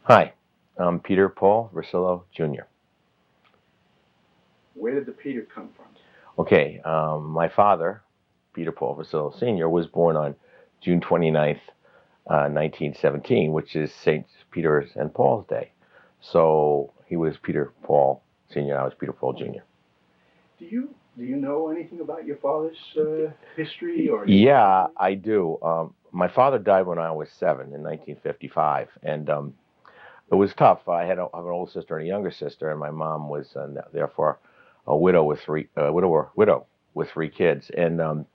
Hi, I'm Peter Paul Vercillo Jr. Where did the Peter come from? Okay, my father, Peter Paul Vercillo Sr., was born on June 29th, 1917, which is St. Peter's and Paul's Day. So he was Peter Paul Sr., I was Peter Paul Jr. Do you know anything about your father's history or your Yeah, family? I do. My father died when I was 7 in 1955, and it was tough. I have an older sister and a younger sister, and my mom was therefore a widow with 3 kids. And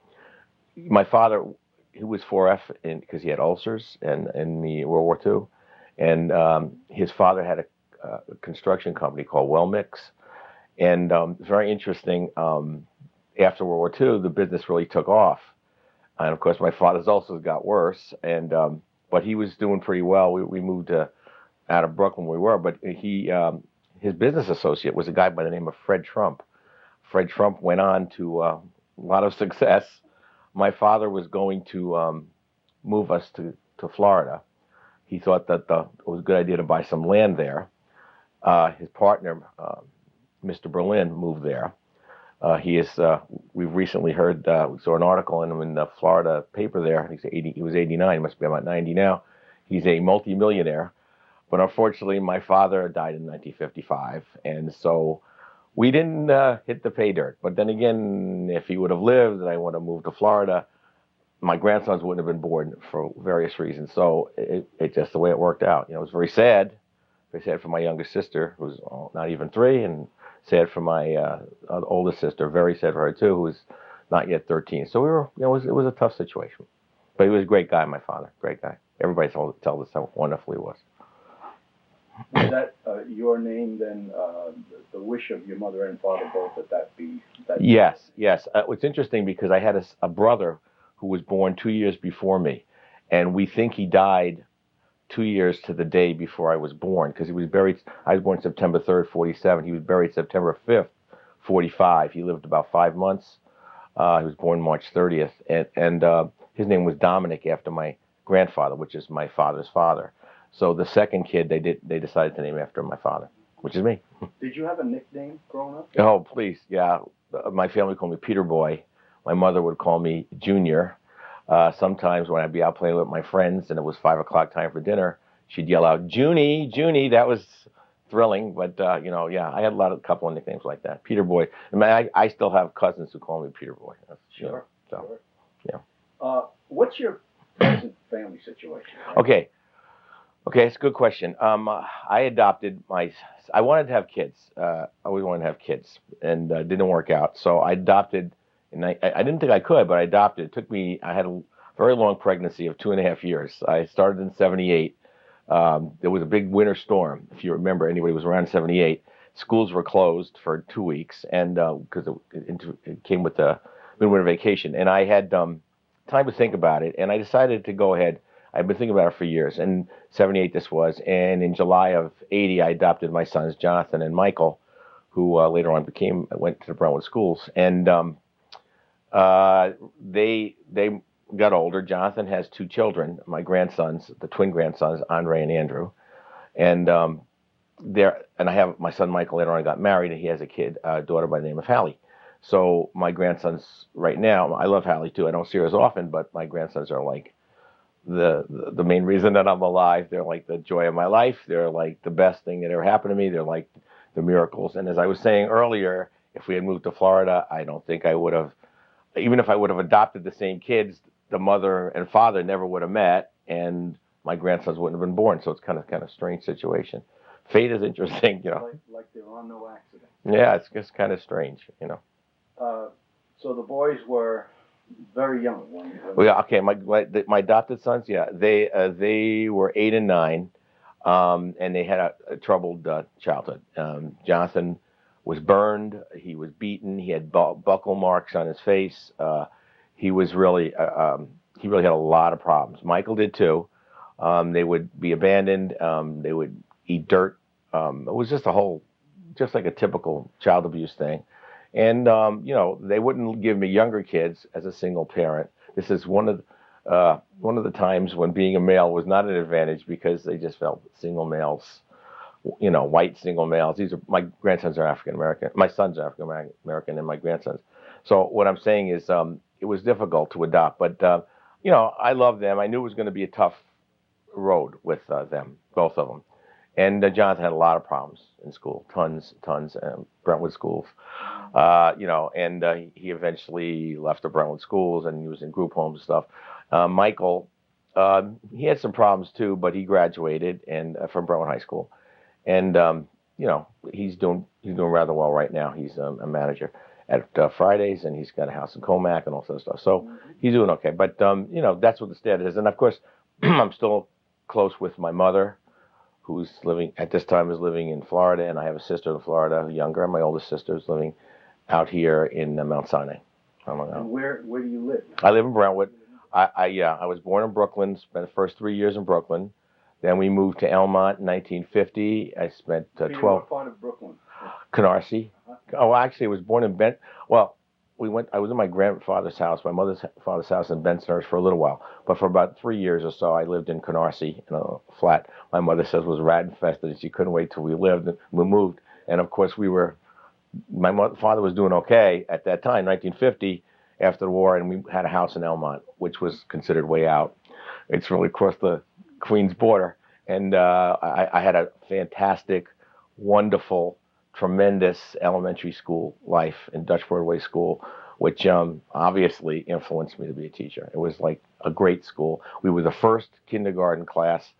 my father, he was 4F because he had ulcers and in the World War II, and his father had a construction company called Wellmix, and it's very interesting. After World War II, the business really took off, and of course, my father's ulcers got worse, and but he was doing pretty well. We moved out of Brooklyn where we were, but his business associate was a guy by the name of Fred Trump. Fred Trump went on to a lot of success. My father was going to move us to Florida. He thought that it was a good idea to buy some land there. His partner, Mr. Berlin, moved there. He is. We've recently heard. We saw an article in the Florida paper there. He's 80. He was 89. He must be about 90 now. He's a multimillionaire. But unfortunately, my father died in 1955, and so we didn't hit the pay dirt. But then again, if he would have lived and I would have moved to Florida, my grandsons wouldn't have been born for various reasons. So it's just the way it worked out. You know, it was very sad for my younger sister, who's not even 3, and sad for my older sister. Very sad for her too, who was not yet 13. So we were, it was a tough situation. But he was a great guy, my father, great guy. Everybody tells us how wonderful he was. Was that your name then? The wish of your mother and father both that be that you? Yes, yes. It's interesting because I had a brother who was born 2 years before me, and we think he died 2 years to the day before I was born because he was buried. I was born September 3rd, 47. He was buried September 5th, 45. He lived about 5 months. He was born March 30th, and his name was Dominic after my grandfather, which is my father's father. So the second kid they decided to name after my father, which is me. Did you have a nickname growing up? Oh, please, yeah. My family called me Peter Boy. My mother would call me Junior. Sometimes when I'd be out playing with my friends and it was 5 o'clock time for dinner, she'd yell out, "Junie, Junie." That was thrilling. But yeah, I had a couple of nicknames like that. Peter Boy. I mean, I still have cousins who call me Peter Boy. Sure, So sure. yeah. What's your present family situation? Okay. Okay, it's a good question. I adopted my. I wanted to have kids. I always wanted to have kids, and didn't work out. So I adopted, and I didn't think I could, but I adopted. It took me. I had a very long pregnancy of 2.5 years. I started in '78. There was a big winter storm. If you remember, anybody was around '78. Schools were closed for 2 weeks, and because it came with the midwinter vacation, and I had time to think about it, and I decided to go ahead. I've been thinking about it for years. And '78 this was, and in July of '80, I adopted my sons Jonathan and Michael, who later on went to the Brentwood schools, and they got older. Jonathan has 2 children, my grandsons, the twin grandsons, Andre and Andrew, and I have my son Michael later on got married, and he has a daughter by the name of Hallie. So my grandsons right now, I love Hallie too. I don't see her as often, but my grandsons are like the main reason that I'm alive. They're like the joy of my life. They're like the best thing that ever happened to me. They're like the miracles. And as I was saying earlier, if we had moved to Florida, I don't think I would have, even if I would have adopted the same kids, the mother and father never would have met, and my grandsons wouldn't have been born. So it's kind of strange situation. Fate is interesting, you know. Like there are no accidents. Yeah, it's just kind of strange, you know. Uh, so the boys were very young Well, yeah, okay. My adopted sons, yeah, they were 8 and 9, and they had a troubled childhood. Jonathan was burned. He was beaten. He had buckle marks on his face. He was really he really had a lot of problems. Michael did too. They would be abandoned. They would eat dirt. It was just like a typical child abuse thing. And they wouldn't give me younger kids as a single parent. This is one of one of the times when being a male was not an advantage because they just felt single males, white single males. These are my grandsons are African American. My sons are African American, and my grandsons. So what I'm saying is, it was difficult to adopt, but I love them. I knew it was going to be a tough road with them, both of them. And Jonathan had a lot of problems in school, tons, Brentwood schools, and he eventually left the Brentwood schools and he was in group homes and stuff. Michael, he had some problems too, but he graduated and from Brentwood High School, and he's doing rather well right now. He's a manager at Fridays, and he's got a house in Comac and all sorts of stuff. So he's doing okay. But that's what the status is. And of course, I'm still close with my mother, who's living at this time is living in Florida, and I have a sister in Florida, younger. My oldest sister is living out here in Mount Sinai. And where do you live? I live in Brentwood. I was born in Brooklyn. Spent the first 3 years in Brooklyn. Then we moved to Elmont in 1950. I spent 12. What part of Brooklyn? Canarsie. Oh, actually, I was born in Well, I was in my grandfather's house, my mother's father's house in Bensonhurst for a little while. But for about 3 years or so, I lived in Canarsie in a flat my mother says was rat infested, and she couldn't wait till we moved. And of course, my father was doing okay at that time, 1950, after the war, and we had a house in Elmont, which was considered way out. It's really across the Queens border. And I had a fantastic, wonderful, tremendous elementary school life in Dutch Broadway School, which obviously influenced me to be a teacher. It was like a great school. We were the first kindergarten class.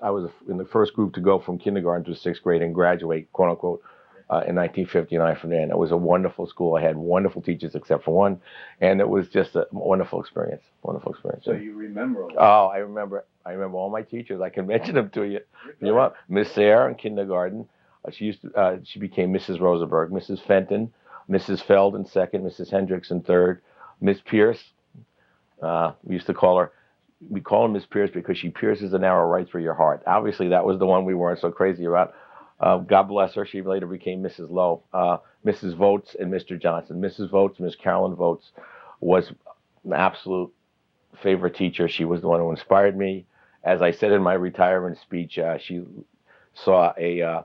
I was in the first group to go from kindergarten to sixth grade and graduate, quote unquote, in 1959 from there. And it was a wonderful school. I had wonderful teachers except for one, and it was just a wonderful experience. Wonderful experience. So you remember all that? Oh, I remember all my teachers. I can mention them to you. You know what? Miss Sayre in kindergarten. She became Mrs. Rosenberg, Mrs. Fenton, Mrs. Feld in second, Mrs. Hendricks in third, Miss Pierce. We call her Miss Pierce because she pierces an arrow right through your heart. Obviously, that was the one we weren't so crazy about. God bless her. She later became Mrs. Lowe, Mrs. Votes, and Mr. Johnson. Mrs. Votes, Miss Carolyn Votes, was an absolute favorite teacher. She was the one who inspired me. As I said in my retirement speech, she saw a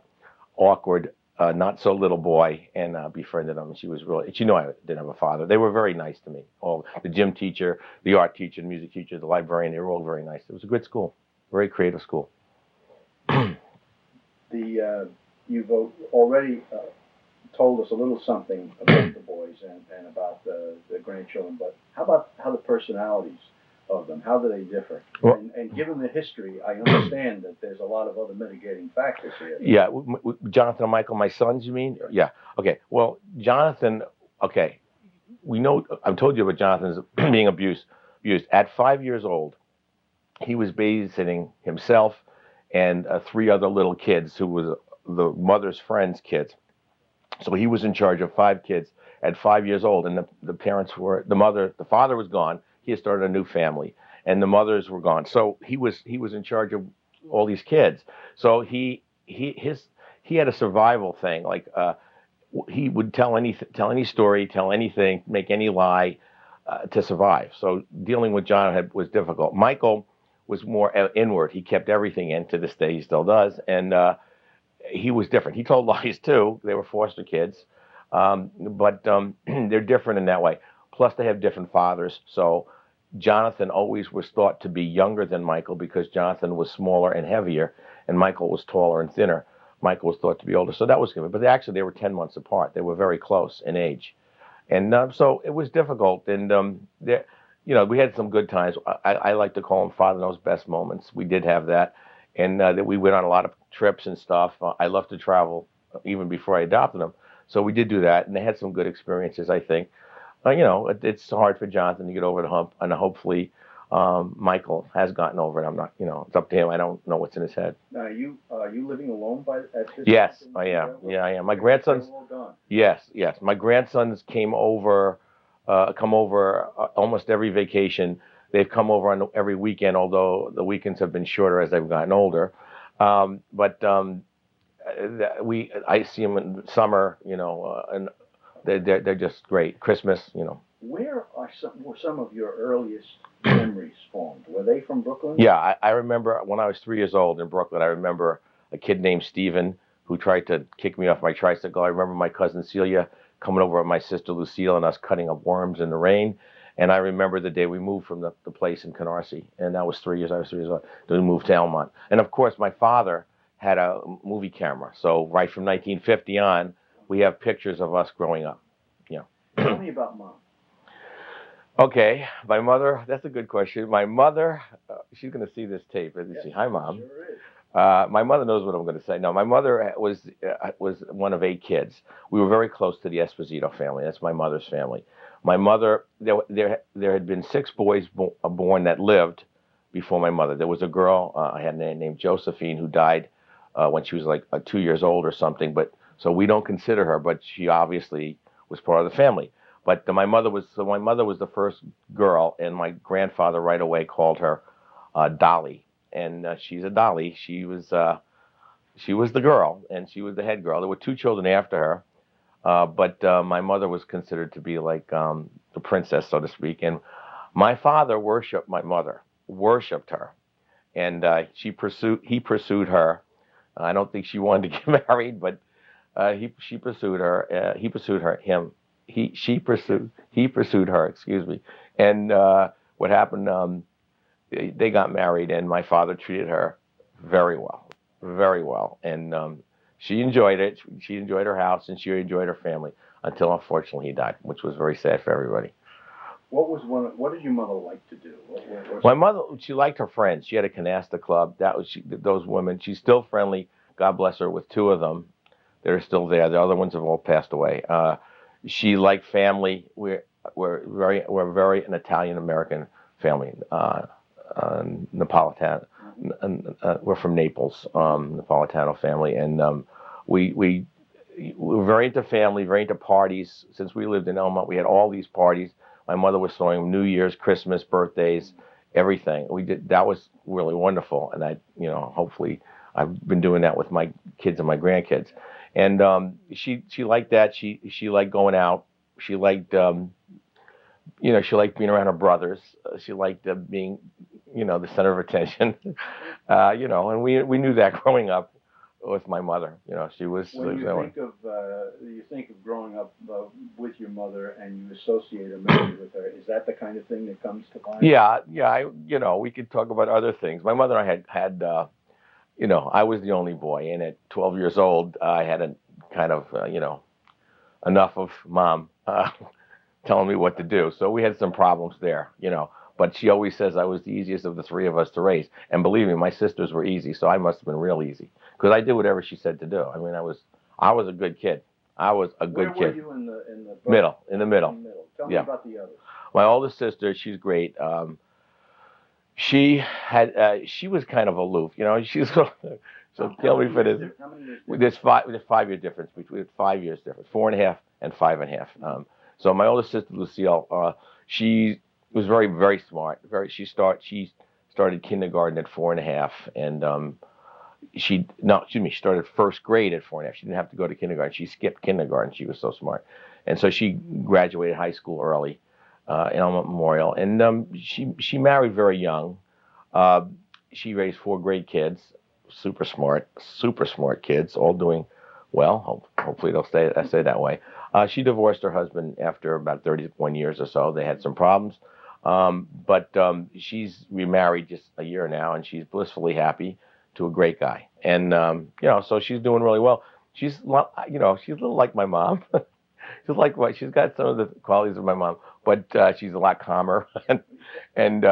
awkward, not so little boy and befriended him. She knew I didn't have a father. They were very nice to me. All the gym teacher, the art teacher, the music teacher, the librarian, they were all very nice. It was a good school, very creative school. You've already told us a little something about the boys and about the grandchildren, but how about the personalities of them? How do they differ? Well, and given the history, I understand that there's a lot of other mitigating factors here. Yeah, Jonathan and Michael, my sons, you mean? Yeah. Okay. Well, Jonathan. Okay, we know. I've told you about Jonathan's being abused. At 5 years old, he was babysitting himself and 3 other little kids who was the mother's friends' kids. So he was in charge of 5 kids at 5 years old, and the father was gone. He had started a new family, and the mothers were gone. So he was in charge of all these kids. So he had a survival thing. Like he would tell any story, tell anything, make any lie to survive. So dealing with John was difficult. Michael was more inward. He kept everything in. To this day, he still does, and he was different. He told lies too. They were foster kids, but they're different in that way. Plus, they have different fathers. So Jonathan always was thought to be younger than Michael because Jonathan was smaller and heavier, and Michael was taller and thinner. Michael was thought to be older. So that was good. But they were 10 months apart. They were very close in age. And so it was difficult. And, we had some good times. I like to call them Father Knows Best moments. We did have that. And that we went on a lot of trips and stuff. I loved to travel even before I adopted them. So we did do that. And they had some good experiences, I think. It's hard for Jonathan to get over the hump, and hopefully Michael has gotten over it. I'm not, it's up to him. I don't know what's in his head. Now, are you living alone at this Yes, time? I am. Yeah, I am. My grandsons. They're all gone. Yes. My grandsons come over almost every vacation. They've come over on every weekend, although the weekends have been shorter as they've gotten older. I see them in summer, and they're just great. Christmas, Where are were some of your earliest memories formed? Were they from Brooklyn? Yeah, I remember when I was 3 years old in Brooklyn. I remember a kid named Steven who tried to kick me off my tricycle. I remember my cousin Celia coming over with my sister Lucille and us cutting up worms in the rain. And I remember the day we moved from the place in Canarsie, and that was 3 years. I was 3 years old. Then we moved to Elmont, and of course my father had a movie camera. So right from 1950 on, we have pictures of us growing up. Yeah. Tell me about Mom. Okay, my mother. That's a good question. My mother, she's going to see this tape. Let me see. Hi, Mom. Sure is. My mother knows what I'm going to say. No, my mother was one of 8 kids. We were very close to the Esposito family. That's my mother's family. My mother, there had been 6 boys born that lived before my mother. There was a girl I had named Josephine who died when she was like 2 years old or something. But so we don't consider her, but she obviously was part of the family. But my mother was the first girl, and my grandfather right away called her Dolly. And she's a Dolly. She was the girl, and she was the head girl. There were 2 children after her, but my mother was considered to be like the princess, so to speak. And my father worshipped my mother, worshipped her, and he pursued her. I don't think she wanted to get married, but she pursued her. He pursued her. He pursued her. Excuse me. And what happened? They got married, and my father treated her very well, very well. And she enjoyed it. She enjoyed her house, and she enjoyed her family until, unfortunately, he died, which was very sad for everybody. What did your mother like to do? My mother, she liked her friends. She had a canasta club. Those women. She's still friendly. God bless her. With 2 of them, they're still there. The other ones have all passed away. She liked family. We're very an Italian American family. Napolitan. We're from Naples, Napolitano family, and we were very into family, very into parties. Since we lived in Elmont, we had all these parties. My mother was throwing New Year's, Christmas, birthdays, everything. We did. That was really wonderful, and hopefully, I've been doing that with my kids and my grandkids. And she liked that. She liked going out. She liked she liked being around her brothers. She liked being the center of attention. And we knew that growing up with my mother. She was. When you think of growing up with your mother and you associate a memory with her, is that the kind of thing that comes to mind? Yeah. We could talk about other things. My mother and I had I was the only boy, and at 12 years old, I had a kind of enough of Mom telling me what to do. So we had some problems there. But she always says I was the easiest of the 3 of us to raise. And believe me, my sisters were easy, so I must have been real easy. Because I did whatever she said to do. I mean, I was a good kid. I was a good kid. Where were you in the middle? In the middle. Tell me about the others. My oldest sister, she's great. She was kind of aloof. She's so kill me for this. How many years? There's 5-year difference between 5 years difference, 4.5 and 5.5. So my oldest sister Lucille, she was very, very smart. She started kindergarten at 4.5, and she started first grade at 4.5. She didn't have to go to kindergarten. She skipped kindergarten. She was so smart, and so she graduated high school early in Elmont Memorial, and she married very young. She raised 4 great kids, super smart kids, all doing well. Hopefully they'll stay that way. She divorced her husband after about 31 years or so. They had some problems. But she's remarried just a year now, and she's blissfully happy to a great guy. And, so she's doing really well. She's a little like my mom. She's got some of the qualities of my mom, but she's a lot calmer, and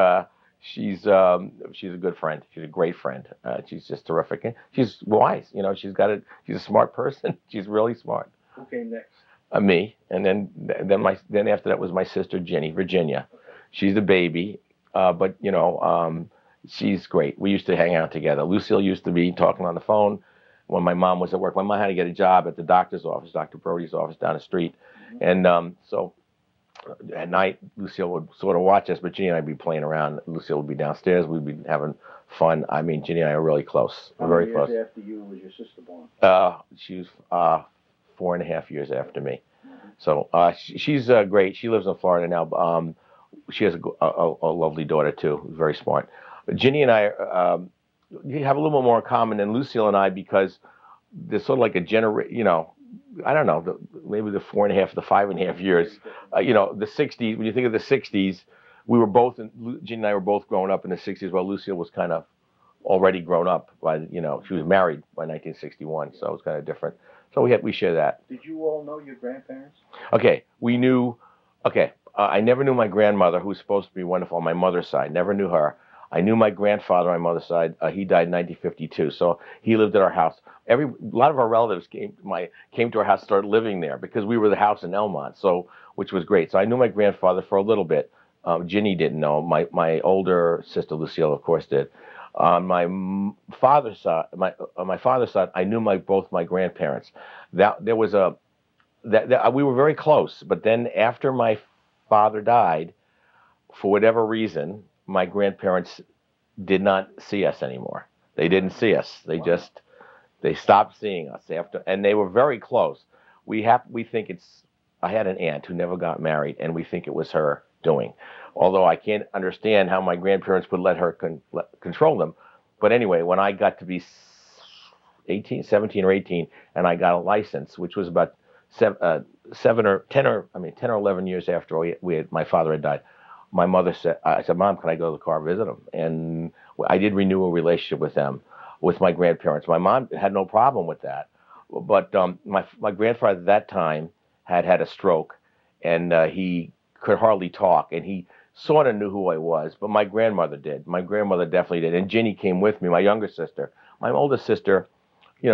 she's a good friend. She's a great friend. She's just terrific. And she's wise. She's a smart person. She's really smart. Who came next? Me, and then after that was my sister Virginia. She's the baby, but she's great. We used to hang out together. Lucille used to be talking on the phone when my mom was at work. My mom had to get a job at the doctor's office, Dr. Brody's office down the street, and so at night Lucille would sort of watch us, but Ginny and I'd be playing around. Lucille would be downstairs. We'd be having fun. I mean, Ginny and I are really close. How many years after you was your sister born? She was 4.5 years after me. So she's great. She lives in Florida now. She has a lovely daughter too, very smart. Ginny and I have a little bit more in common than Lucille and I because there's sort of like a I don't know, maybe the 4.5, the 5.5 years. The '60s. When you think of the '60s, we were both, Ginny and I were both growing up in the '60s, while Lucille was kind of already grown up by, she was married by 1961, so it was kind of different. So we share that. Did you all know your grandparents? Okay, we knew. Okay, I never knew my grandmother, who was supposed to be wonderful on my mother's side. Never knew her. I knew my grandfather on my mother's side. He died in 1952, so he lived at our house. A lot of our relatives came to our house, started living there because we were the house in Elmont, so which was great. So I knew my grandfather for a little bit. Ginny didn't know. My older sister Lucille, of course, did. On my father's side, I knew both my grandparents. That there was that we were very close. But then after my father died, for whatever reason, my grandparents did not see us anymore. They didn't see us. They stopped seeing us after, and they were very close. We think it's. I had an aunt who never got married, and we think it was her doing. Although I can't understand how my grandparents would let her control them. But anyway, when I got to be 17 or 18, and I got a license, which was about 10 or 11 years after my father had died. My mother said, I said, Mom, can I go to the car visit them? And I did renew a relationship with them, with my grandparents. My mom had no problem with that. But my grandfather at that time had a stroke, and he could hardly talk, and he sort of knew who I was, but my grandmother did. My grandmother definitely did. And Ginny came with me, my younger sister. My older sister,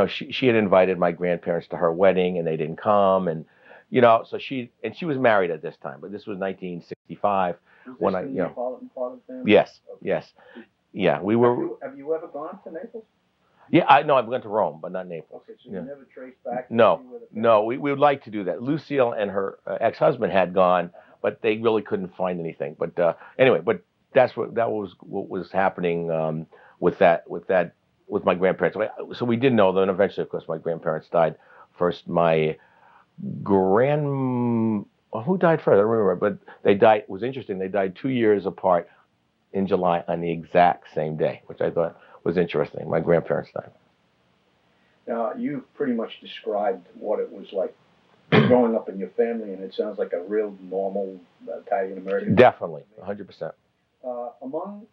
she had invited my grandparents to her wedding, and they didn't come. And, so she was married at this time, but this was 1965. Was this in the Neapolitan part of the family? Yes, yes. Yeah, we were. Have you ever gone to Naples? Yeah, I went to Rome, but not Naples. Okay, so you never traced back? No, we would like to do that. Lucille and her ex-husband had gone, but they really couldn't find anything. But anyway, that was what was happening with my grandparents. So we did know. Then eventually, of course, my grandparents died. First, my who died first? I don't remember, but they died. It was interesting. They died 2 years apart in July on the exact same day, which I thought was interesting. My grandparents died. Now, you pretty much described what it was like growing up in your family, and it sounds like a real normal Italian-American. Definitely, 100%. Among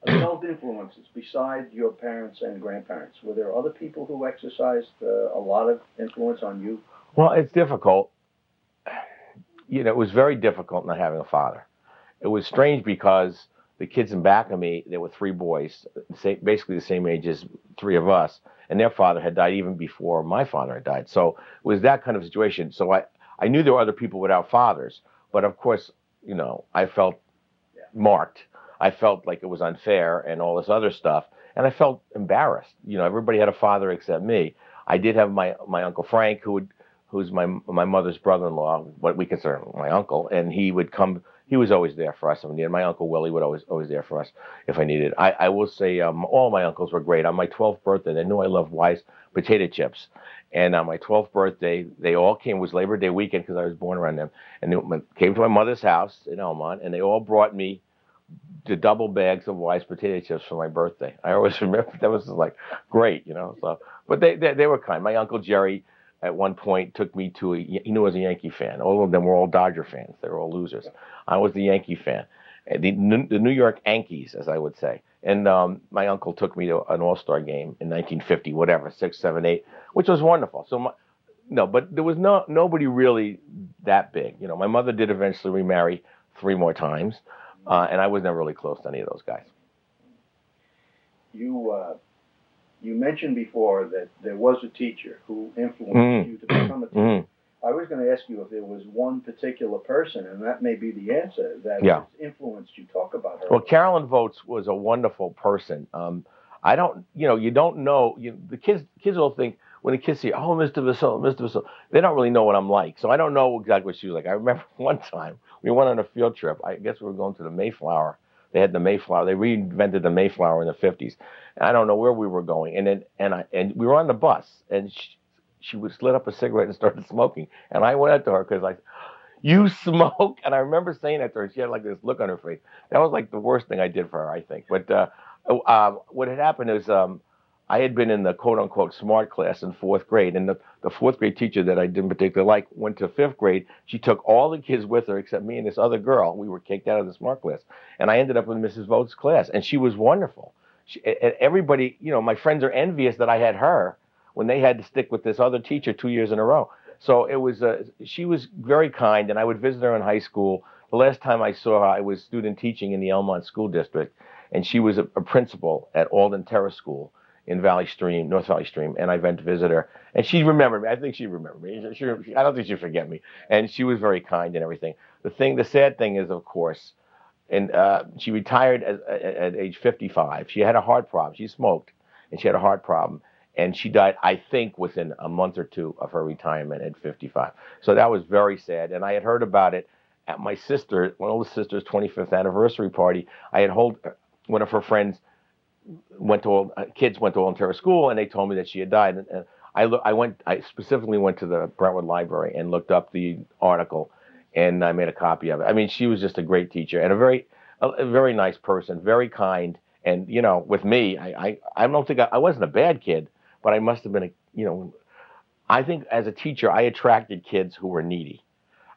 adult influences, besides your parents and grandparents, were there other people who exercised a lot of influence on you? Well, it's difficult. It was very difficult not having a father. It was strange because the kids in back of me, there were 3 boys, basically the same age as 3 of us, and their father had died even before my father had died. So it was that kind of situation. So I knew there were other people without fathers, but of course, I felt marked. I felt like it was unfair and all this other stuff, and I felt embarrassed. Everybody had a father except me. I did have my Uncle Frank, who's my mother's brother-in-law, what we consider my uncle, and he would come. He was always there for us. And my Uncle Willie would always there for us if I needed. I will say all my uncles were great. On my 12th birthday, they knew I loved Wise potato chips. And on my 12th birthday, they all came. It was Labor Day weekend because I was born around them. And they came to my mother's house in Elmont, and they all brought me the double bags of Wise potato chips for my birthday. I always remember that was like great, So, but they were kind. My Uncle Jerry at one point took me to he knew I was a Yankee fan. All of them were all Dodger fans. They were all losers. I was the Yankee fan. The New York Yankees, as I would say. And my uncle took me to an All-Star game in 1950, whatever, 6, 7, 8, which was wonderful. So but there was nobody really that big. My mother did eventually remarry 3 more times, and I was never really close to any of those guys. You mentioned before that there was a teacher who influenced you to become a teacher. I was going to ask you if there was one particular person, and that may be the answer, that has influenced you. Talk about her. Well, Carolyn Votes was a wonderful person. I don't, you don't know. The kids all think, when the kids see, oh, Mr. Vercillo, they don't really know what I'm like. So I don't know exactly what she was like. I remember one time we went on a field trip. I guess we were going to the Mayflower. They had the Mayflower. They reinvented the Mayflower in the 50s. And I don't know where we were going. And we were on the bus, and she would slit up a cigarette and started smoking. And I went up to her because You smoke? And I remember saying that to her. She had like this look on her face. That was like the worst thing I did for her, I think. But what had happened is I had been in the quote unquote smart class in fourth grade, and the fourth grade teacher that I didn't particularly like went to fifth grade. She took all the kids with her except me and this other girl. We were kicked out of the smart class, and I ended up in Mrs. Vogt's class, and she was wonderful. And everybody, my friends are envious that I had her when they had to stick with this other teacher 2 years in a row. So it was, she was very kind, and I would visit her in high school. The last time I saw her, I was student teaching in the Elmont School District, and she was a principal at Alden Terrace School in Valley Stream, North Valley Stream, and I went to visit her, and she remembered me. I think she remembered me. I don't think she'd forget me, and she was very kind and everything. The sad thing is, of course, and she retired at age 55. She had a heart problem. She smoked, and she had a heart problem. And she died, I think, within a month or two of her retirement at 55. So that was very sad. And I had heard about it at my older sister's 25th anniversary party. I had one of her friends kids went to Alden Terrace School, and they told me that she had died. And I specifically went to the Brentwood Library and looked up the article, and I made a copy of it. I mean, she was just a great teacher and a very nice person, very kind. And with me, I don't think I wasn't a bad kid. But I must have been I think as a teacher, I attracted kids who were needy.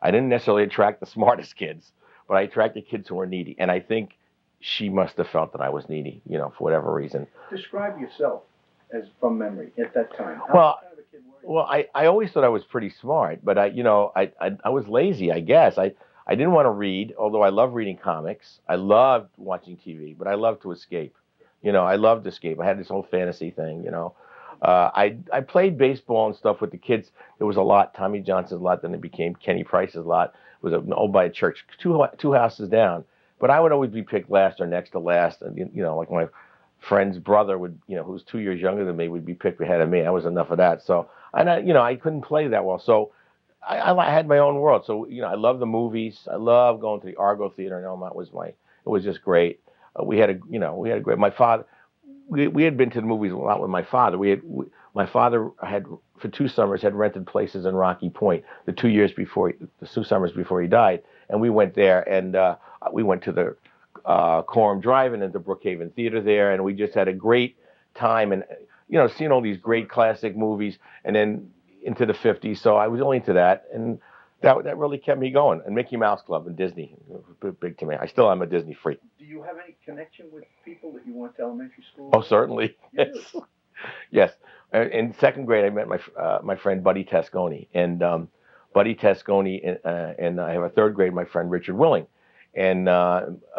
I didn't necessarily attract the smartest kids, but I attracted kids who were needy. And I think she must have felt that I was needy, for whatever reason. Describe yourself as from memory at that time. What kind of a kid were you? Well, I always thought I was pretty smart, but I was lazy, I guess. I didn't want to read, although I love reading comics. I loved watching TV, but I loved to escape. I loved to escape. I had this whole fantasy thing, I played baseball and stuff with the kids. There was a lot, Tommy Johnson's lot, then it became Kenny Price's lot. It was owned by a church, two houses down. But I would always be picked last or next to last. And, like my friend's brother who was 2 years younger than me, would be picked ahead of me. That was enough of that. So, and I couldn't play that well. So I had my own world. So, I love the movies. I love going to the Argo Theater in Elmont. It was just great. We had a great, my father, we had been to the movies a lot with my father. My father had, for 2 summers, had rented places in Rocky Point the 2 summers before he died, and we went there, and we went to the Coram Drive-In and the Brookhaven Theater there, and we just had a great time, and seeing all these great classic movies, and then into the 50s. So I was only into that, and that really kept me going. And Mickey Mouse Club and Disney, big to me. I still am a Disney freak. Do you have any connection with people that you went to elementary school? Oh, certainly. Yes. Yes. In second grade, I met my friend Buddy Tasconi, and Buddy Tasconi, and I have a third grade, my friend Richard Willing, and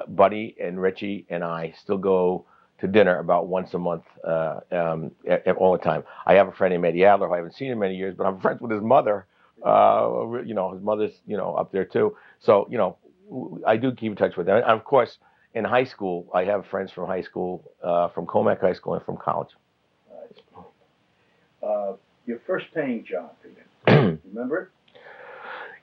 Buddy and Richie and I still go to dinner about once a month, all the time. I have a friend named Eddie Adler who I haven't seen in many years, but I'm friends with his mother. His mother's, up there too. So, I do keep in touch with them. And of course, in high school, I have friends from high school, from Comac High School and from college. Your first paying job, remember it?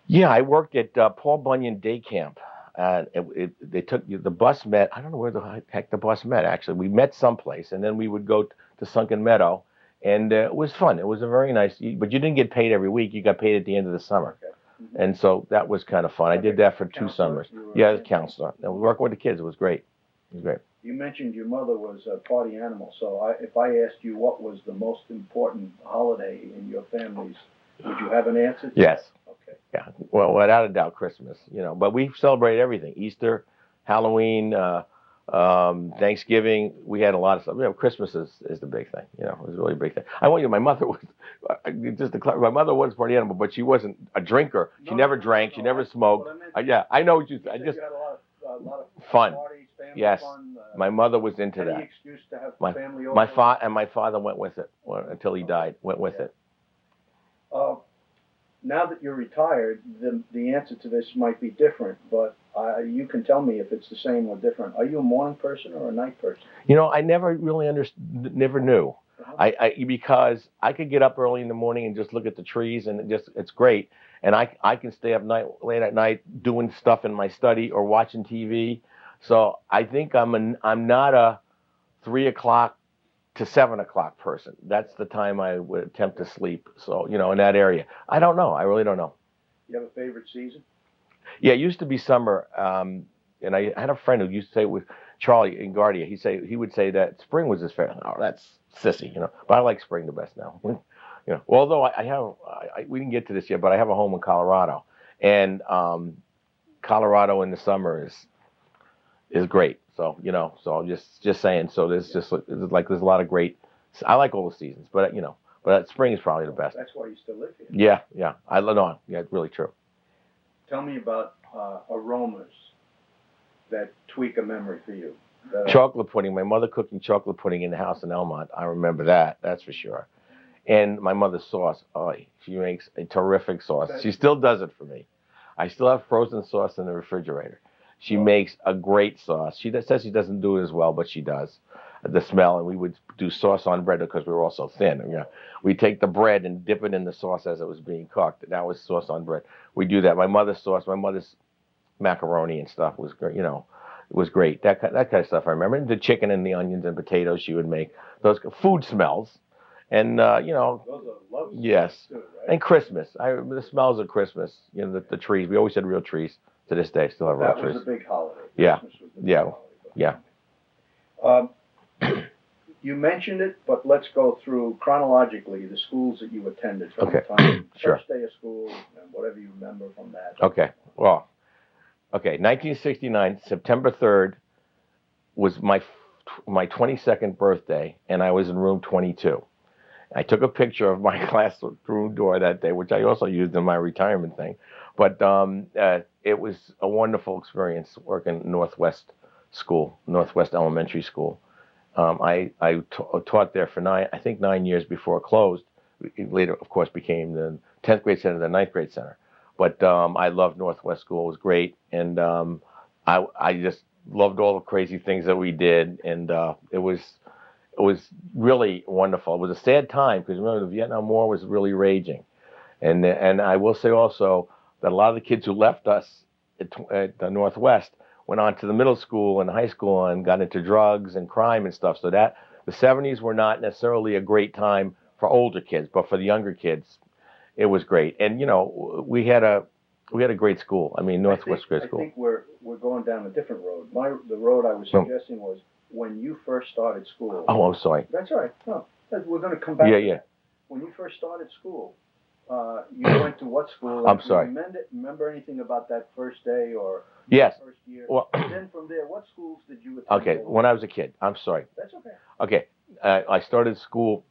Yeah, I worked at Paul Bunyan Day Camp. They took the bus met. I don't know where the heck the bus met, actually. We met someplace, and then we would go to Sunken Meadow. And it was fun. It was a very nice, but you didn't get paid every week. You got paid at the end of the summer. Okay. Mm-hmm. And so that was kind of fun. I did that for 2 summers. Yeah, as a counselor. And we worked with the kids. It was great. It was great. You mentioned your mother was a party animal. So if I asked you what was the most important holiday in your families, would you have an answer? Yes. Okay. Yeah. Well, without a doubt, Christmas. But we celebrate everything: Easter, Halloween, Thanksgiving. We had a lot of stuff. Christmas is the big thing. It was really a big thing. My mother was my mother was a party animal, but she wasn't a drinker. She never drank. She never smoked. Yeah, I know what you. I just you had a lot of fun. Parties, family yes, fun, my mother was into that. Excuse to have family over. My father went with it until he died. Went with it. Now that you're retired, the answer to this might be different, but you can tell me if it's the same or different. Are you a morning person or a night person? I never really never knew. Uh-huh. Because I could get up early in the morning and just look at the trees, and it's great. And I can stay up late at night doing stuff in my study or watching TV. So I think I'm not a 3 o'clock to 7 o'clock person. That's the time I would attempt to sleep. So, in that area. I don't know. I really don't know. You have a favorite season? Yeah, it used to be summer. And I had a friend who used to say it was Charlie in Guardia. He would say that spring was his favorite. Oh, that's sissy, you know. But I like spring the best now. You know, well, although we didn't get to this yet, but I have a home in Colorado, and Colorado in the summer is great. So you know, so I'm just saying. So there's a lot of great. I like all the seasons, but you know, but spring is probably the best. That's why you still live here. Yeah, yeah. I love on. Yeah, it's really true. Tell me about aromas that tweak a memory for you. Chocolate pudding. My mother cooking chocolate pudding in the house in Elmont. I remember that. That's for sure. And my mother's sauce. Oh, she makes a terrific sauce. She still does it for me. I still have frozen sauce in the refrigerator. She makes a great sauce. She says she doesn't do it as well, but she does. The smell, and we would do sauce on bread because we were all so thin. You know, we take the bread and dip it in the sauce as it was being cooked. That was sauce on bread. We do that. My mother's sauce, my mother's macaroni and stuff was great. You know, it was great. That kind of stuff I remember. And the chicken and the onions and potatoes she would make. Those food smells, and you know, those are lovely. Yes, too, right? and Christmas. The smells of Christmas. You know, the trees. We always had real trees. To this day, still have real trees. That was a big holiday. Yeah, Christmas was the big holiday. Yeah. You mentioned it, but let's go through chronologically the schools that you attended from the time Sure. First day of school and whatever you remember from that. Okay. Well, okay. 1969, September 3rd was my 22nd birthday, and I was in room 22. I took a picture of my classroom door that day, which I also used in my retirement thing. But it was a wonderful experience working at Northwest Elementary School. I taught there for 9 years before it closed. It later, of course, became the 10th grade center, the 9th grade center. But I loved Northwest School. It was great. And I just loved all the crazy things that we did. And it was really wonderful. It was a sad time because remember the Vietnam War was really raging. And I will say also that a lot of the kids who left us at the Northwest went on to the middle school and high school and got into drugs and crime and stuff. So that the 70s were not necessarily a great time for older kids, but for the younger kids, it was great. And you know, we had a great school. I mean, Northwest Grade School. I think we're going down a different road. The road I was suggesting was when you first started school. Oh, I'm sorry. That's all right. No, we're going to come back. Yeah. When you first started school, you went to what school? I'm sorry. Do you remember anything about that first day or yes. First year? Well, then from there, what schools did you attend? Okay, when I was a kid. I'm sorry. That's okay. Okay, I started school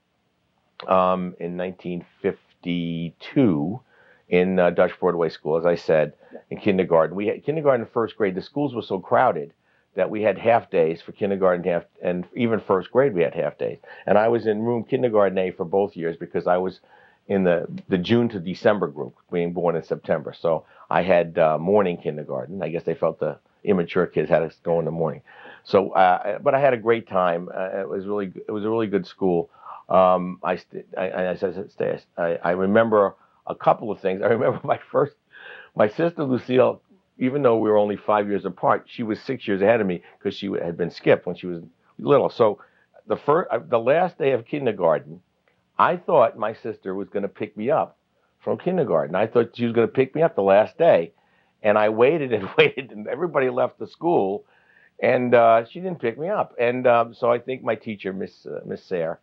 in 1952 in Dutch Broadway School, as I said, in kindergarten. We had kindergarten and first grade. The schools were so crowded that we had half days for kindergarten, and even first grade we had half days. And I was in room kindergarten A for both years because I was in the June to December group, being born in September. So I had morning kindergarten. I guess they felt the immature kids had to go in the morning. So, but I had a great time. It was a really good school. I remember a couple of things. I remember my sister Lucille, even though we were only 5 years apart, she was 6 years ahead of me because she had been skipped when she was little. So the last day of kindergarten, I thought my sister was going to pick me up from kindergarten. I thought she was going to pick me up the last day. And I waited and waited, and everybody left the school, and she didn't pick me up. And so I think my teacher, Miss Sayre,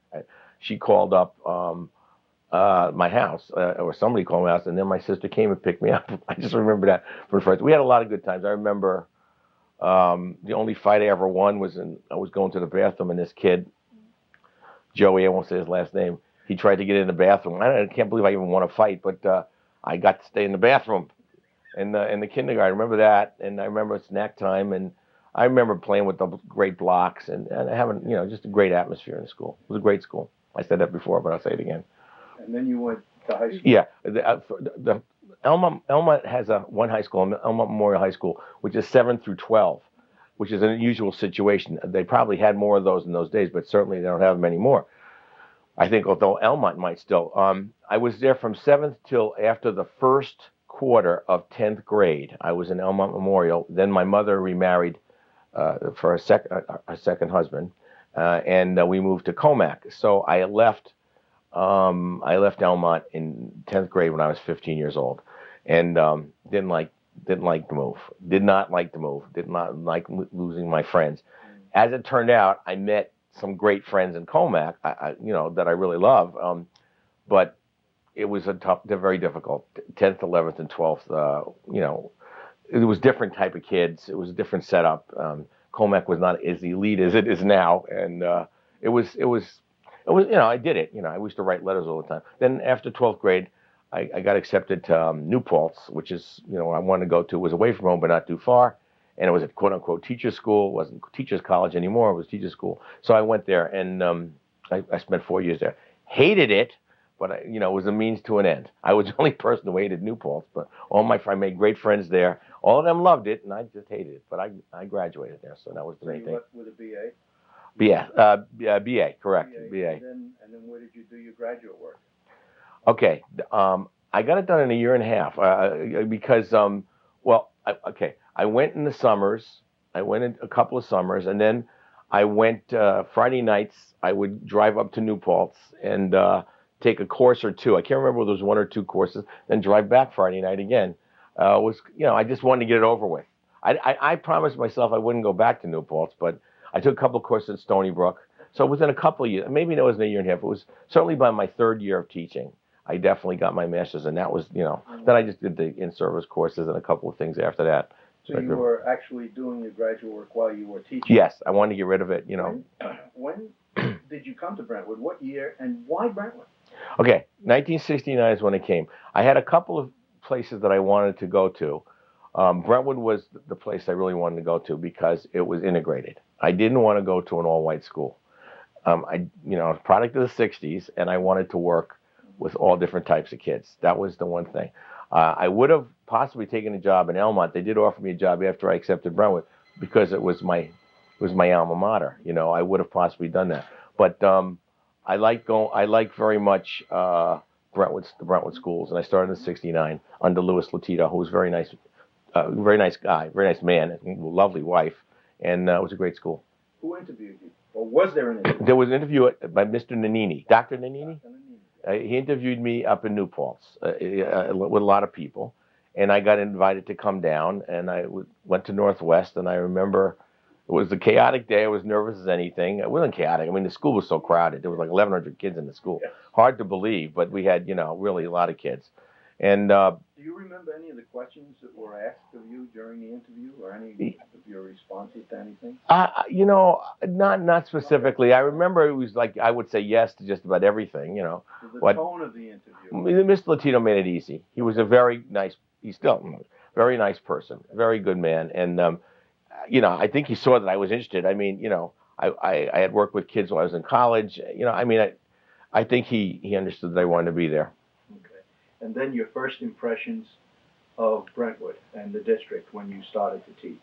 she called up my house, or somebody called my house, and then my sister came and picked me up. I just remember that for the first. We had a lot of good times. I remember the only fight I ever won was I was going to the bathroom, and this kid, Joey, I won't say his last name, he tried to get in the bathroom. I can't believe I even won a fight, but I got to stay in the bathroom in the kindergarten. I remember that, and I remember snack time, and I remember playing with the great blocks and having, just a great atmosphere in the school. It was a great school. I said that before, but I'll say it again. And then you went to high school? Yeah. The Elmont has one high school, Elmont Memorial High School, which is 7 through 12, which is an unusual situation. They probably had more of those in those days, but certainly they don't have them anymore. I think, although Elmont might still. I was there from 7th till after the first quarter of 10th grade. I was in Elmont Memorial. Then my mother remarried for a second husband, and we moved to Comac. So I left Elmont in 10th grade when I was 15 years old, and didn't Didn't like the move. Did not like the move. Did not like losing my friends. As it turned out, I met some great friends in Comac, that I really love. But it was they're very difficult. 10th, 11th, and 12th. It was different type of kids. It was a different setup. Comac was not as elite as it is now, and it was. I did it. I used to write letters all the time. Then after 12th grade, I got accepted to New Paltz, which is I wanted to go to. It was away from home, but not too far. And it was a quote unquote teacher's school. It wasn't teacher's college anymore. It was teacher's school. So I went there, and I spent 4 years there. Hated it, but it was a means to an end. I was the only person who hated New Paltz, but I made great friends there. All of them loved it, and I just hated it. But I graduated there, so that was the main thing. With a BA? BA, correct. BA. And then where did you do your graduate work? Okay, I got it done in a year and a half because, I went in the summers. I went in a couple of summers, and then I went Friday nights. I would drive up to New Paltz and take a course or two. I can't remember whether there was one or two courses, then drive back Friday night again. I just wanted to get it over with. I promised myself I wouldn't go back to New Paltz, but I took a couple of courses at Stony Brook. So within a couple of years, maybe it wasn't a year and a half, it was certainly by my third year of teaching, I definitely got my master's, and that was, then I just did the in-service courses and a couple of things after that. So you were actually doing your graduate work while you were teaching? Yes, I wanted to get rid of it, When did you come to Brentwood? What year, and why Brentwood? Okay, 1969 is when it came. I had a couple of places that I wanted to go to. Brentwood was the place I really wanted to go to because it was integrated. I didn't want to go to an all-white school. I was a product of the 60s, and I wanted to work with all different types of kids. That was the one thing. I would have possibly taken a job in Elmont. They did offer me a job after I accepted Brentwood because it was my alma mater. I would have possibly done that. But I like very much the Brentwood schools, and I started in '69 under Louis Latito, who was very nice guy, very nice man, lovely wife, and it was a great school. Who interviewed you? Or was there an interview? There was an interview by Mr. Nannini, Dr. Nannini. He interviewed me up in New Paltz with a lot of people, and I got invited to come down, and I went to Northwest, and I remember it was a chaotic day. I was nervous as anything. It wasn't chaotic. I mean, the school was so crowded. There was like 1,100 kids in the school. Yeah. Hard to believe, but we had, really a lot of kids. And do you remember any of the questions that were asked of you during the interview, or any of your responses to anything? Not specifically. I remember it was like I would say yes to just about everything. So the tone of the interview. Mr. Latino made it easy. He was a very nice. He's still a very nice person, very good man, and I think he saw that I was interested. I mean, I had worked with kids when I was in college. I think he understood that I wanted to be there. And then your first impressions of Brentwood and the district when you started to teach.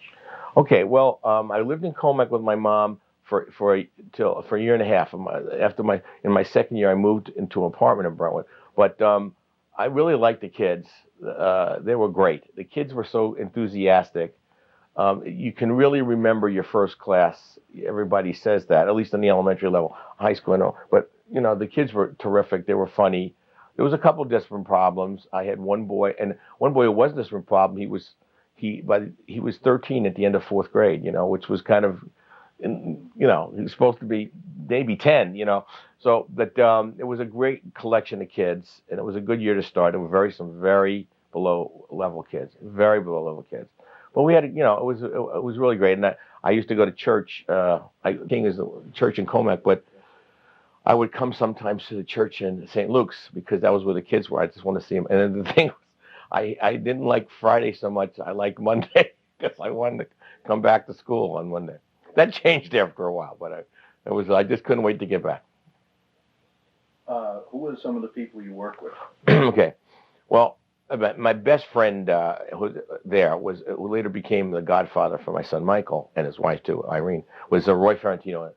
Okay, well, I lived in Comac with my mom for a year and a half. In my second year, I moved into an apartment in Brentwood. But I really liked the kids. They were great. The kids were so enthusiastic. You can really remember your first class. Everybody says that, at least on the elementary level, high school, I know. But the kids were terrific. They were funny. There was a couple of discipline problems. I had one boy who wasn't a discipline problem. He was 13 at the end of fourth grade, which was kind of, he was supposed to be maybe 10, So that it was a great collection of kids, and it was a good year to start. There were some very below level kids, very below level kids. But we had, it was really great. And I used to go to church. I think it was a church in Comac, but I would come sometimes to the church in St. Luke's because that was where the kids were. I just want to see them. And then the thing was, I didn't like Friday so much. I liked Monday because I wanted to come back to school on Monday. That changed after a while, but I just couldn't wait to get back. Who were some of the people you worked with? Okay. Well, my best friend who who later became the godfather for my son Michael and his wife too, Irene, was Roy Ferrantino.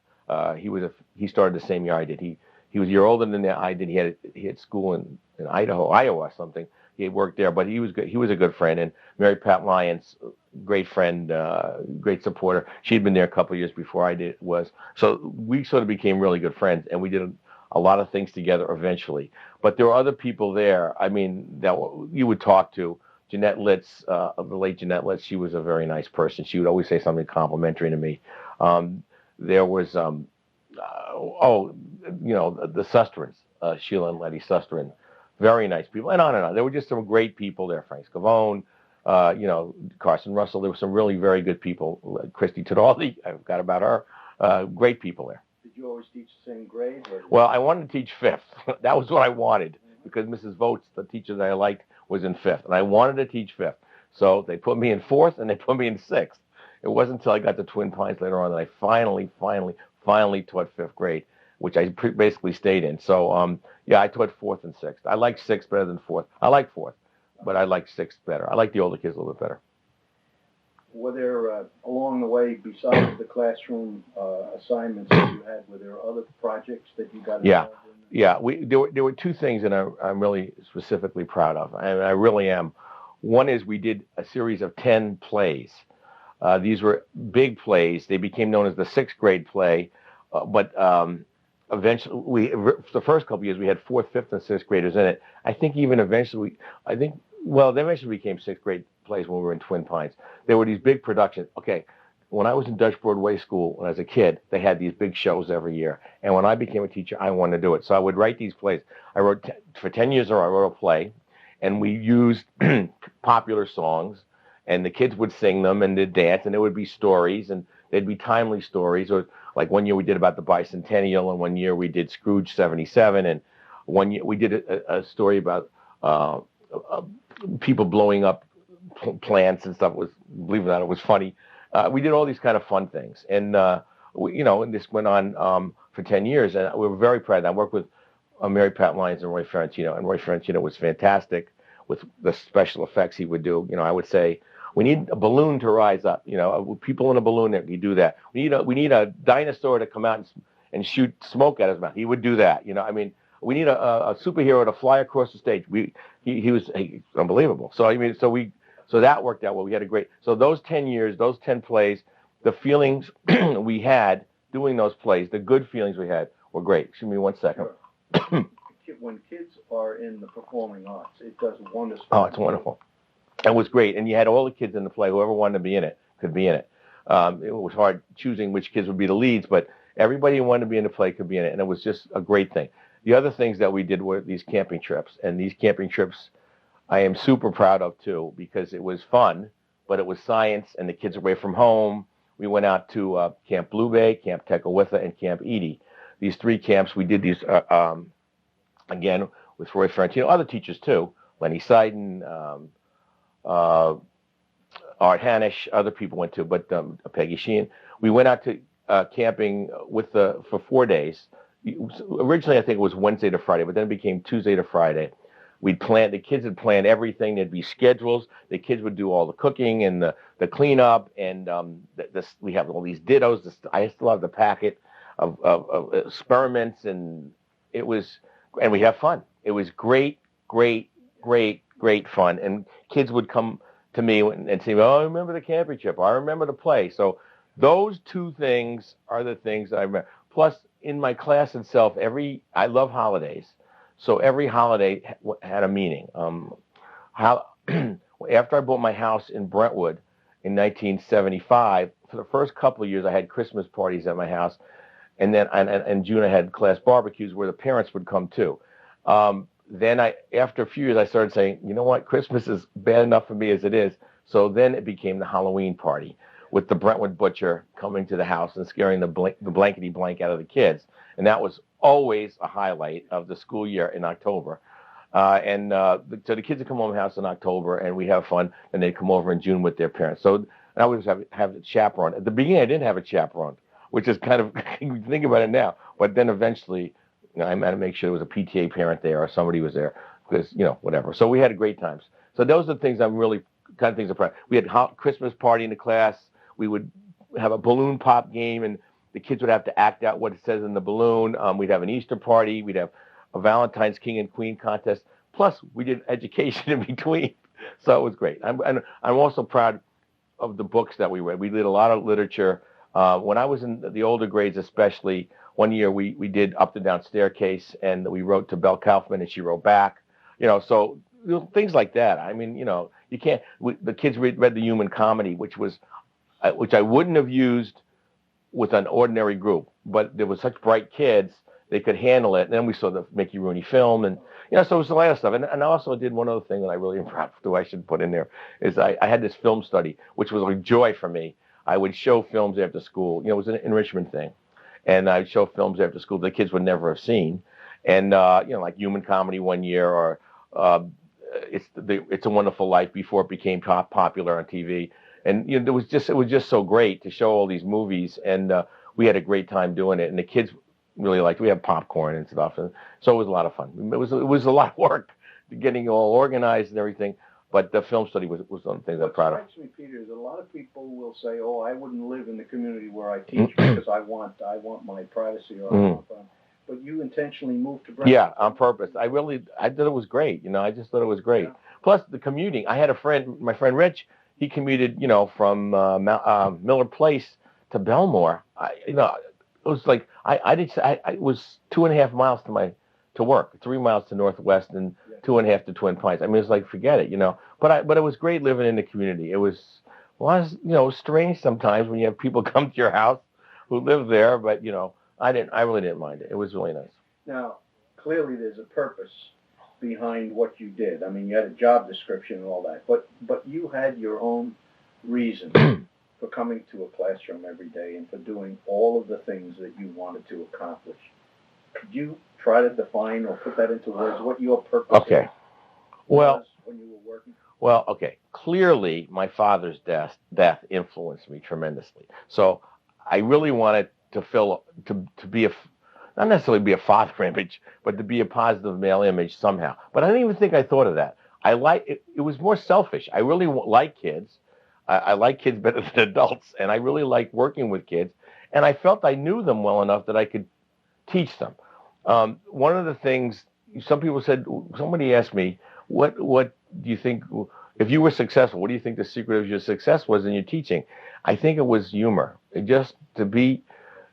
He started the same year I did. He was a year older than I did. He had school in Iowa or something. He had worked there, but he was good. He was a good friend. And Mary Pat Lyons, great friend, great supporter. She'd been there a couple of years before I was. So we sort of became really good friends, and we did a lot of things together eventually. But there were other people there. I mean, that you would talk to Jeanette Litz, the late Jeanette Litz, she was a very nice person. She would always say something complimentary to me. There was, the Susterans, Sheila and Letty Susterin, very nice people, and on and on. There were just some great people there. Frank Scavone, Carson Russell. There were some really very good people. Christy Tadaldi, I forgot about her. Great people there. Did you always teach the same grade? Well, I wanted to teach fifth. That was what I wanted, because Mrs. Votes, the teacher that I liked, was in fifth, and I wanted to teach fifth. So they put me in fourth, and they put me in sixth. It wasn't until I got to Twin Pines later on that I finally taught fifth grade, which I basically stayed in. So, I taught fourth and sixth. I like sixth better than fourth. I like fourth, but I like sixth better. I like the older kids a little bit better. Were there, along the way, besides the classroom assignments that you had, were there other projects that you got involved in? Yeah. There were two things that I'm really specifically proud of, and I really am. One is we did a series of 10 plays. These were big plays. They became known as the sixth grade play, but eventually, the first couple of years, we had fourth, fifth, and sixth graders in it. I think even eventually, they eventually became sixth grade plays when we were in Twin Pines. There were these big productions. Okay, when I was in Dutch Broadway School, when I was a kid, they had these big shows every year. And when I became a teacher, I wanted to do it. So I would write these plays. I wrote, for 10 years, I wrote a play, and we used popular songs, and the kids would sing them, and they'd dance, and there would be stories, and they'd be timely stories. Or like one year we did about the bicentennial, and one year we did Scrooge 77, and one year we did a story about people blowing up plants and stuff. Believe it or not, it was funny. We did all these kind of fun things, and and this went on for 10 years, and we were very proud. I worked with Mary Pat Lyons and Roy Ferrantino, and Roy Ferrantino was fantastic with the special effects he would do. I would say, we need a balloon to rise up. People in a balloon, we do that. We need a dinosaur to come out and shoot smoke at his mouth. He would do that. We need a superhero to fly across the stage. He was unbelievable. So that worked out well. We had so those 10 years, those 10 plays, the feelings we had doing those plays, the good feelings we had were great. Excuse me 1 second. Sure. When kids are in the performing arts, it does wonderful. Oh, it's wonderful. It was great. And you had all the kids in the play. Whoever wanted to be in it could be in it. It was hard choosing which kids would be the leads, but everybody who wanted to be in the play could be in it. And it was just a great thing. The other things that we did were these camping trips. And these camping trips I am super proud of, too, because it was fun, but it was science, and the kids were away from home. We went out to Camp Blue Bay, Camp Tecawitha, and Camp Edie. These 3 camps, we did these, again, with Roy Ferrantino, other teachers, too, Lenny Seiden, Art Hanisch, other people went to, but Peggy Sheehan. We went out to camping for 4 days. Originally, I think it was Wednesday to Friday, but then it became Tuesday to Friday. The kids would plan everything. There'd be schedules. The kids would do all the cooking and the cleanup, and we have all these dittos. I still have the packet of experiments, and we have fun. It was great fun. And kids would come to me and say, "Oh, I remember the camping trip. I remember the play." So those 2 things are the things I remember. Plus, in my class itself, I love holidays. So every holiday had a meaning. After I bought my house in Brentwood in 1975, for the first couple of years, I had Christmas parties at my house. And then in June, I had class barbecues where the parents would come too. Then after a few years, I started saying, you know what, Christmas is bad enough for me as it is. So then it became the Halloween party with the Brentwood butcher coming to the house and scaring the blankety blank out of the kids. And that was always a highlight of the school year in October. So the kids would come home to the house in October, and we'd have fun, and they'd come over in June with their parents. So I always have a chaperone. At the beginning, I didn't have a chaperone, which is kind of, you think about it now. But then eventually, I had to make sure there was a PTA parent there or somebody was there, because, whatever. So we had great times. So those are the things I'm really, kind of things I'm proud of. We had Christmas party in the class. We would have a balloon pop game, and the kids would have to act out what it says in the balloon. We'd have an Easter party. We'd have a Valentine's King and Queen contest. Plus, we did education in between. So it was great. I'm also proud of the books that we read. We did a lot of literature. When I was in the older grades, especially, one year we did Up and Down Staircase, and we wrote to Belle Kaufman, and she wrote back. So things like that. I mean, You can't. The kids read the Human Comedy, which I wouldn't have used with an ordinary group, but there was such bright kids, they could handle it. And then we saw the Mickey Rooney film, and so it was a lot of stuff. And I also did one other thing that I really am proud of, I should put in there, is I had this film study, which was a joy for me. I would show films after school. It was an enrichment thing, and I'd show films after school the kids would never have seen, and like Human Comedy one year, or It's a Wonderful Life before it became popular on TV. And it was just so great to show all these movies, and we had a great time doing it. And the kids really liked it. We had popcorn and stuff, and so it was a lot of fun. It was a lot of work getting all organized and everything, but the film study was one of the things I'm proud of. What strikes me, Peter, is a lot of people will say, "Oh, I wouldn't live in the community where I teach because I want my privacy or I want fun." But you intentionally moved to Brentwood. Yeah, on purpose. I thought it was great. I just thought it was great. Yeah. Plus the commuting. I had a friend, my friend Rich. He commuted, from Miller Place to Belmore. It was like it was 2.5 miles to work, 3 miles to Northwest, and 2.5 to Twin Pines. I mean, it's like, forget it, But it was great living in the community. It was strange sometimes when you have people come to your house who live there, but I really didn't mind it. It was really nice. Now, clearly, there's a purpose behind what you did. I mean, you had a job description and all that, but you had your own reason for coming to a classroom every day and for doing all of the things that you wanted to accomplish. Could you try to define or put that into words what your purpose was when you were working? Well, okay. Clearly, my father's death influenced me tremendously. So I really wanted to be not necessarily be a father image, but to be a positive male image somehow. But I didn't even think I thought of that. It was more selfish. I really like kids. I like kids better than adults, and I really like working with kids. And I felt I knew them well enough that I could teach them. One of the things somebody asked me, what do you think, if you were successful, what do you think the secret of your success was in your teaching? I think it was humor. Just to be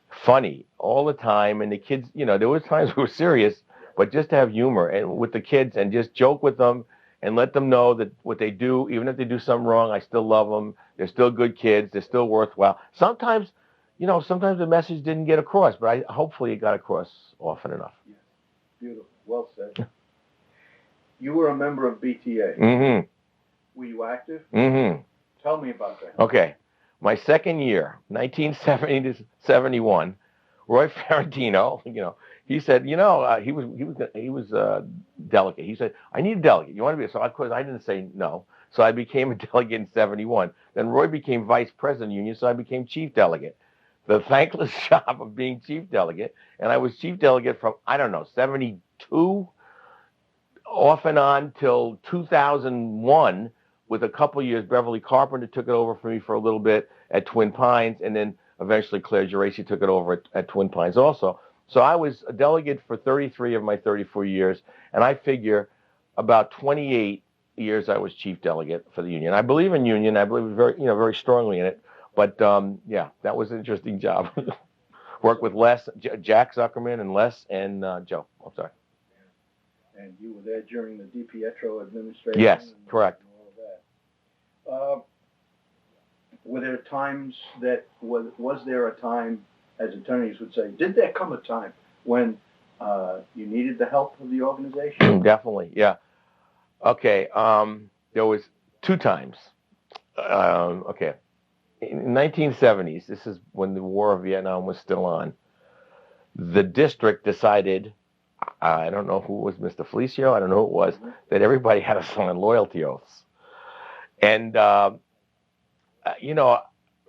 funny all the time, and the kids, there was times we were serious, but just to have humor and with the kids and just joke with them and let them know that what they do, even if they do something wrong, I still love them. They're still good kids. They're still worthwhile. Sometimes the message didn't get across, but hopefully it got across often enough. Yeah. Beautiful. Well said. You were a member of BTA. Mm-hmm. Were you active? Mm-hmm. Tell me about that. Okay. My second year, 1970 to 71, Roy Ferrantino, he said, he was a delegate. He said, I need a delegate. You want to be? So of course I didn't say no. So I became a delegate in 71. Then Roy became vice president of the union, so I became chief delegate. The thankless job of being chief delegate, and I was chief delegate from 72 off and on till 2001. With a couple of years, Beverly Carpenter took it over for me for a little bit at Twin Pines, and then eventually Claire Geraci took it over at Twin Pines also. So I was a delegate for 33 of my 34 years, and I figure about 28 years I was chief delegate for the union. I believe in union. I believe very strongly in it. But that was an interesting job. Worked with Les, Jack Zuckerman, and Les and Joe. I'm sorry. And you were there during the DiPietro administration. Yes, correct. Were there times was there a time, as attorneys would say, did there come a time when you needed the help of the organization? Definitely, yeah. Okay, there was 2 times. Okay, in the 1970s, this is when the War of Vietnam was still on, the district decided, I don't know who it was, Mr. Felicio, I don't know who it was, that everybody had to sign loyalty oaths. And,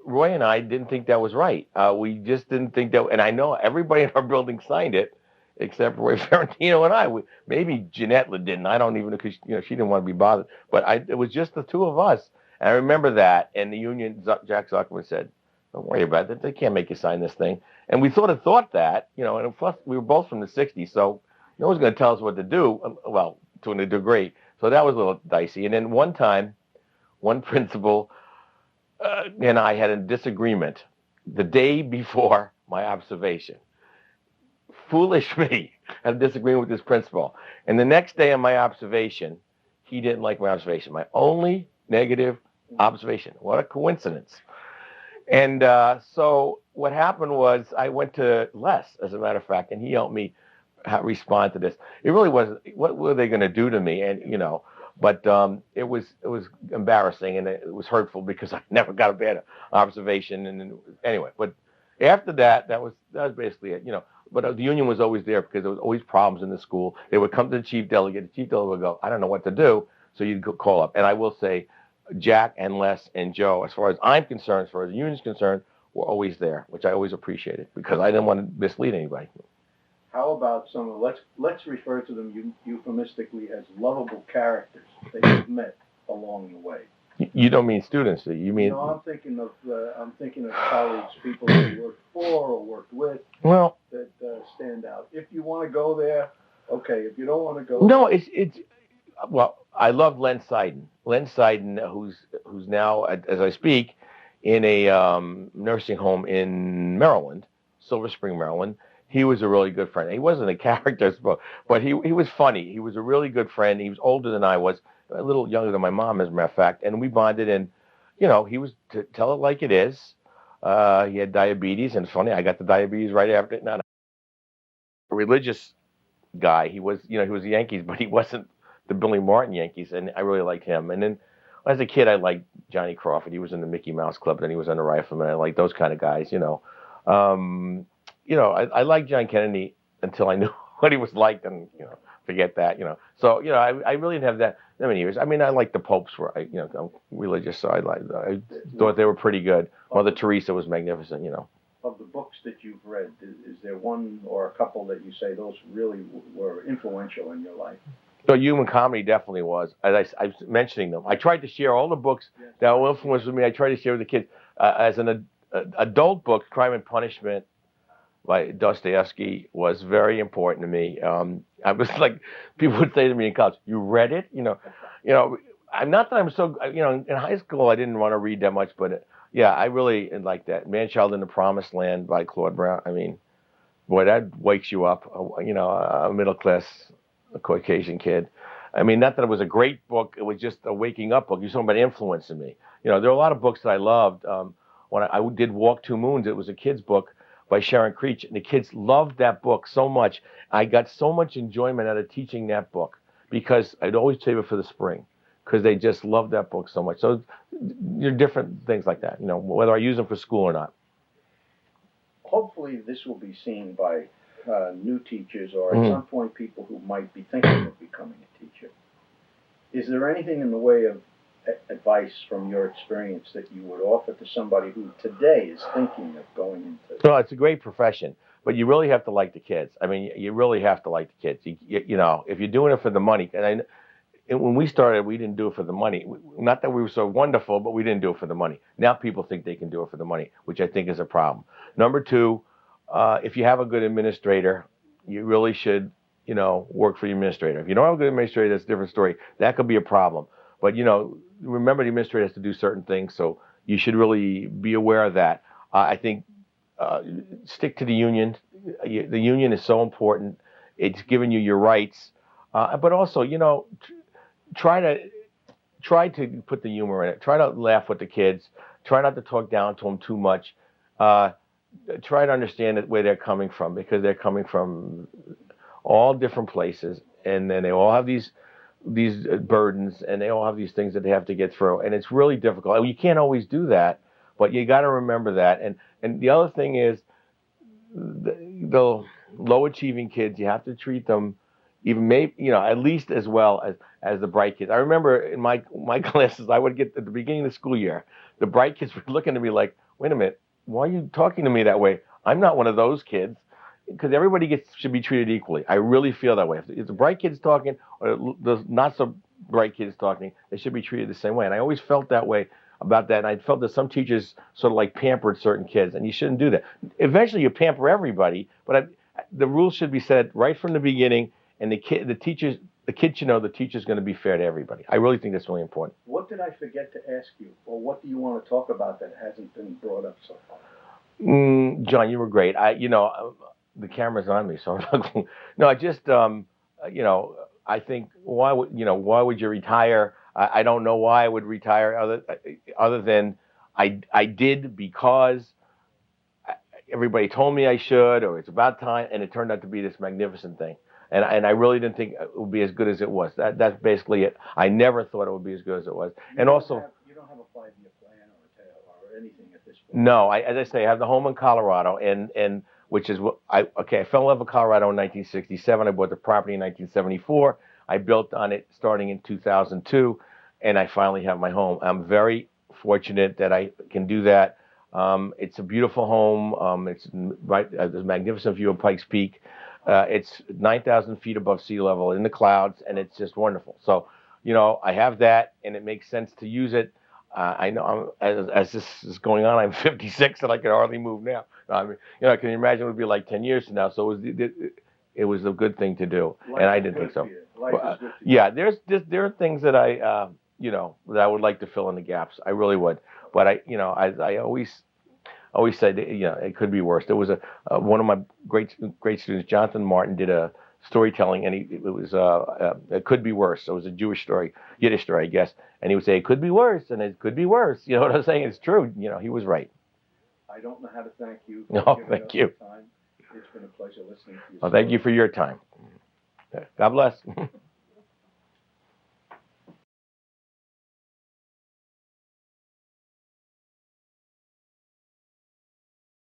Roy and I didn't think that was right. We just didn't think that, and I know everybody in our building signed it, except Roy Ferrantino and I. Maybe Jeanette didn't. I don't even know, because she didn't want to be bothered. But it was just the 2 of us. And I remember that, and the union, Jack Zuckerman said, don't worry about it. They can't make you sign this thing. And we sort of thought that, and plus we were both from the 60s, so no one's going to tell us what to do, well, to a degree. So that was a little dicey. And then one time, one principal and I had a disagreement the day before my observation. Foolish me, had a disagreement with this principal. And the next day on my observation, he didn't like my observation. My only negative observation. What a coincidence. And so what happened was I went to Les, as a matter of fact, and he helped me respond to this. It really wasn't, what were they going to do to me? And, but it was embarrassing, and it was hurtful because I never got a bad observation. And anyway, but after that, that was basically it, But the union was always there because there was always problems in the school. They would come to the chief delegate. The chief delegate would go, I don't know what to do. So you'd call up. And I will say, Jack and Les and Joe, as far as I'm concerned, as far as the union's concerned, were always there, which I always appreciated because I didn't want to mislead anybody. How about some of, let's refer to them euphemistically as lovable characters that you've met along the way? You don't mean students, do you? You mean? No, I'm thinking of colleagues, people that you worked for or worked with. Well, that stand out. If you want to go there, okay. If you don't want to go, no, it's. Well, I love Len Seiden. Len Seiden, who's now, as I speak, in a nursing home in Maryland, Silver Spring, Maryland. He was a really good friend. He wasn't a character, but he was funny. He was a really good friend. He was older than I was, a little younger than my mom, as a matter of fact. And we bonded, and he was, to tell it like it is. He had diabetes, and it's funny, I got the diabetes right after. Not a religious guy. He was, he was the Yankees, but he wasn't the Billy Martin Yankees, and I really liked him. And then as a kid, I liked Johnny Crawford. He was in the Mickey Mouse Club, then he was on the Rifleman. I liked those kind of guys, I liked John Kennedy until I knew what he was like, and forget that, So I really didn't have that many years. I mean, I liked the popes were, I'm religious, so I thought they were pretty good. Mother Teresa was magnificent, Of the books that you've read, is there one or a couple that you say those really were influential in your life? So Human Comedy definitely was. As I was mentioning them, I tried to share all the books that were influenced with me. I tried to share with the kids. As an adult book, Crime and Punishment by Dostoevsky was very important to me. I was like, people would say to me in college, "You read it?" I'm not that I'm so. In high school I didn't want to read that much, but yeah, I really like that. Man-Child in the Promised Land by Claude Brown. I mean, boy, that wakes you up. A middle class, Caucasian kid. I mean, not that it was a great book. It was just a waking up book. You're talking about influencing me. There are a lot of books that I loved. When I did Walk Two Moons, it was a kid's book by Sharon Creech, and the kids loved that book so much. I got so much enjoyment out of teaching that book because I'd always save it for the spring because they just loved that book so much. So there are different things like that, whether I use them for school or not. Hopefully this will be seen by new teachers or at some point people who might be thinking of becoming a teacher. Is there anything in the way of advice from your experience that you would offer to somebody who today is thinking of going into? No, it's a great profession, but you really have to like the kids. I mean, you really have to like the kids. If you're doing it for the money, and when we started, we didn't do it for the money. Not that we were so wonderful, but we didn't do it for the money. Now people think they can do it for the money, which I think is a problem. Number two, if you have a good administrator, you really should, work for the administrator. If you don't have a good administrator, that's a different story. That could be a problem. But, remember the administrator has to do certain things, so you should really be aware of that. I think stick to the union. The union is so important. It's giving you your rights. But also, try to put the humor in it. Try to laugh with the kids. Try not to talk down to them too much. Try to understand where they're coming from, because they're coming from all different places, and then they all have these burdens, and they all have these things that they have to get through, and it's really difficult. You can't always do that, but you got to remember that. And the other thing is the low achieving kids, you have to treat them at least as well as the bright kids. I remember in my classes, I would get at the beginning of the school year, the bright kids were looking at me like, wait a minute, why are you talking to me that way? I'm not one of those kids. Because everybody should be treated equally. I really feel that way. If the bright kid's talking or the not so bright kid's talking, they should be treated the same way. And I always felt that way about that. And I felt that some teachers sort of like pampered certain kids, and you shouldn't do that. Eventually, you pamper everybody, but the rules should be set right from the beginning. And the kid should know the teacher's going to be fair to everybody. I really think that's really important. What did I forget to ask you, or what do you want to talk about that hasn't been brought up so far? John, you were great. The camera's on me, so I'm not going. No, I just, I think why would you retire? I don't know why I would retire other than I did because everybody told me I should, or it's about time, and it turned out to be this magnificent thing. And I really didn't think it would be as good as it was. That's basically it. I never thought it would be as good as it was. And also, you don't have a 5-year plan or anything at this point. no, as I say, I have the home in Colorado, and which is what I fell in love with Colorado in 1967. I bought the property in 1974. I built on it starting in 2002, and I finally have my home. I'm very fortunate that I can do that. It's a beautiful home. It's right. There's a magnificent view of Pikes Peak. It's 9,000 feet above sea level in the clouds, and it's just wonderful. So, I have that, and it makes sense to use it. I know as this is going on, I'm 56, and I can hardly move now. I mean, can you imagine it would be like 10 years from now? So it was a good thing to do, and I didn't think so. Yeah, there are things that that I would like to fill in the gaps. I really would, but I always said, it could be worse. There was one of my great students, Jonathan Martin, did a storytelling, and it could be worse. So it was a Yiddish story, I guess, and he would say it could be worse, and it could be worse. You know what I'm saying? It's true. He was right. I don't know how to thank you. No, thank you. It's been a pleasure listening to you. Well, thank you for your time. God bless.